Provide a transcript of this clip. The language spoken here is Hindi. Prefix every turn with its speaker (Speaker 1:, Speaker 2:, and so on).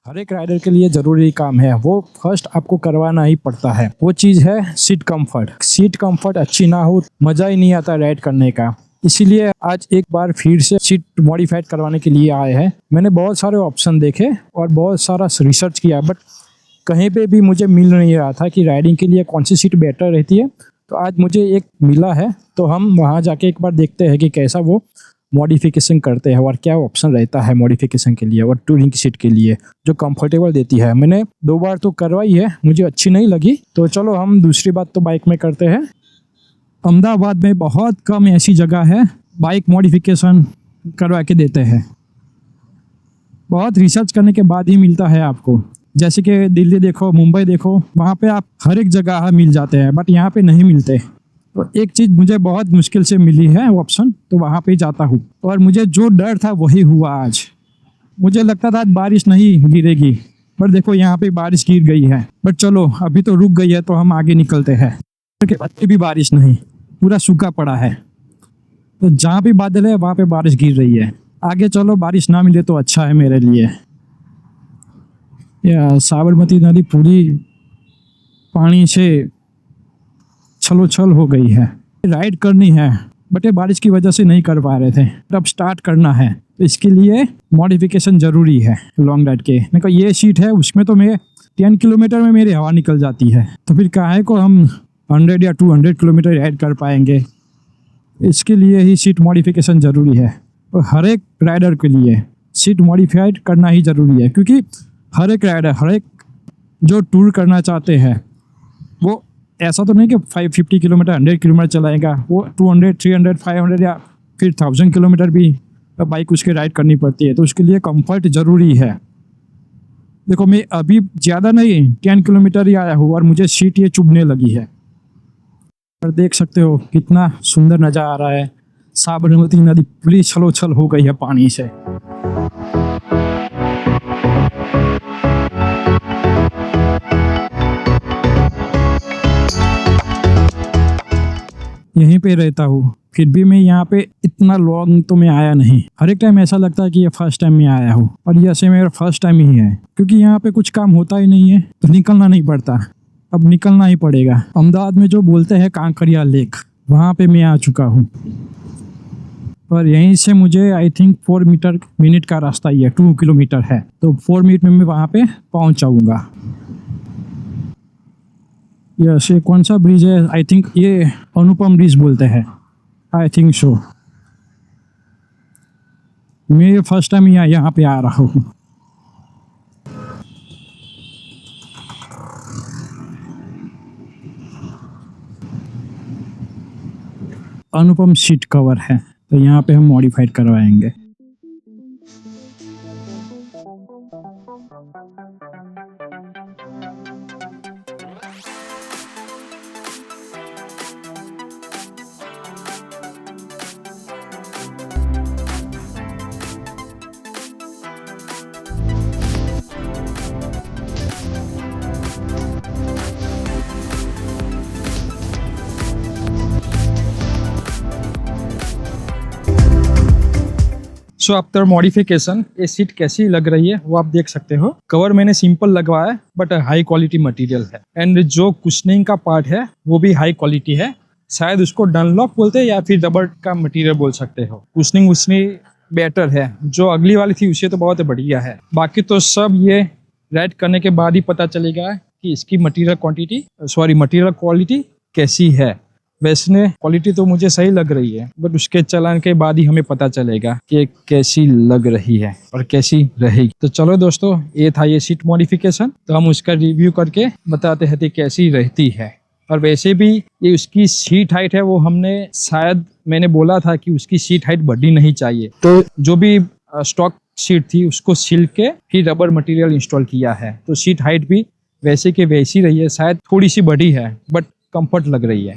Speaker 1: हर एक राइडर के लिए ज़रूरी काम है, वो फर्स्ट आपको करवाना ही पड़ता है। वो चीज़ है सीट कंफर्ट। सीट कंफर्ट अच्छी ना हो मज़ा ही नहीं आता राइड करने का। इसीलिए आज एक बार फिर से सीट मॉडिफाइड करवाने के लिए आए हैं। मैंने बहुत सारे ऑप्शन देखे और बहुत सारा रिसर्च किया, बट कहीं पे भी मुझे मिल नहीं रहा था कि राइडिंग के लिए कौन सी सीट बेटर रहती है। तो आज मुझे एक मिला है, तो हम वहाँ जाके एक बार देखते हैं कि कैसा वो मॉडिफिकेशन करते हैं और क्या ऑप्शन रहता है मॉडिफिकेशन के लिए और टूरिंग की सीट के लिए जो कंफर्टेबल देती है। मैंने 2 बार तो करवाई है, मुझे अच्छी नहीं लगी। तो चलो हम दूसरी बात तो बाइक में करते हैं। अहमदाबाद में बहुत कम ऐसी जगह है बाइक मॉडिफिकेशन करवा के देते हैं। बहुत रिसर्च करने के बाद ही मिलता है आपको। जैसे कि दिल्ली देखो, मुंबई देखो, वहाँ पे आप हर एक जगह मिल जाते हैं, बट यहाँ पे नहीं मिलते। तो एक चीज़ मुझे बहुत मुश्किल से मिली है ऑप्शन, तो वहाँ पे जाता हूँ। और मुझे जो डर था वही हुआ आज। मुझे लगता था आज बारिश नहीं गिरेगी, पर देखो यहाँ पे बारिश गिर गई है। बट चलो अभी तो रुक गई है, तो हम आगे निकलते हैं। अभी भी बारिश नहीं, पूरा सूखा पड़ा है। तो जहाँ भी बादल है वहाँ पे बारिश गिर रही है। आगे चलो, बारिश ना मिले तो अच्छा है मेरे लिए। या साबरमती नदी पूरी पानी से छलोछल हो गई है। राइड करनी है, बट ये बारिश की वजह से नहीं कर पा रहे थे। अब स्टार्ट करना है, तो इसके लिए मॉडिफिकेशन ज़रूरी है लॉन्ग राइड के। देखो ये सीट है, उसमें तो मैं 10 किलोमीटर में मेरी हवा निकल जाती है। तो फिर काहे को हम 100 या 200 किलोमीटर राइड कर पाएंगे। इसके लिए ही सीट मॉडिफिकेशन ज़रूरी है। और हर एक राइडर के लिए सीट मॉडिफाइड करना ही ज़रूरी है, क्योंकि हर एक राइडर, हर एक जो टूर करना चाहते हैं, वो ऐसा तो नहीं कि 550 किलोमीटर 100 किलोमीटर चलाएगा। वो 200, 300, 500 या फिर 1000 किलोमीटर भी बाइक उसके राइड करनी पड़ती है। तो उसके लिए कंफर्ट ज़रूरी है। देखो मैं अभी ज़्यादा नहीं 10 किलोमीटर ही आया हूँ और मुझे सीट ये चुभने लगी है। और देख सकते हो कितना सुंदर नज़ारा आ रहा है। साबरमती नदी पूरी छलोछल हो गई है पानी से। यहीं पे रहता हूँ, फिर भी मैं यहाँ पे इतना लॉन्ग तो मैं आया नहीं। हर एक टाइम ऐसा लगता है कि ये फर्स्ट टाइम मैं आया हूँ, और ये ऐसे मेरा फर्स्ट टाइम ही है, क्योंकि यहाँ पे कुछ काम होता ही नहीं है, तो निकलना नहीं पड़ता। अब निकलना ही पड़ेगा। अहमदाबाद में जो बोलते हैं कांकरिया लेक, वहाँ पे मैं आ चुका हूँ। और यहीं से मुझे आई थिंक 4 मिनट का रास्ता ही है, 2 किलोमीटर है। तो 4 मिनट में मैं वहाँ पे पहुँच जाऊँगा। ये कौन सा ब्रिज है? आई थिंक ये अनुपम ब्रिज बोलते हैं, आई थिंक सो। मैं फर्स्ट टाइम यहाँ पे आ रहा हूँ। अनुपम सीट कवर है, तो यहाँ पे हम मॉडिफाइड करवाएंगे। सो आफ्टर मॉडिफिकेशन ये सीट कैसी लग रही है वो आप देख सकते हो। कवर मैंने सिंपल लगवाया है, बट हाई क्वालिटी मटेरियल है। एंड जो कुशनिंग का पार्ट है वो भी हाई क्वालिटी है। शायद उसको डनलॉप बोलते हैं या फिर रबर का मटेरियल बोल सकते हो। कुशनिंग उसने बेटर है, जो अगली वाली थी उससे तो बहुत बढ़िया है। बाकी तो सब ये राइड करने के बाद ही पता चलेगा कि इसकी मटेरियल क्वालिटी कैसी है। वैसे क्वालिटी तो मुझे सही लग रही है, बट उसके चलाने के बाद ही हमें पता चलेगा कि कैसी लग रही है और कैसी रहेगी। तो चलो दोस्तों, ये था ये सीट मॉडिफिकेशन। तो हम उसका रिव्यू करके बताते हैं कि कैसी रहती है। और वैसे भी ये उसकी सीट हाइट है, वो मैंने बोला था कि उसकी सीट हाइट बढ़ी नहीं चाहिए। तो जो भी स्टॉक सीट थी उसको सिल के फिर रबर मटेरियल इंस्टॉल किया है। तो सीट हाइट भी वैसे के वैसी रही है, शायद थोड़ी सी बढ़ी है, बट कंफर्ट लग रही है।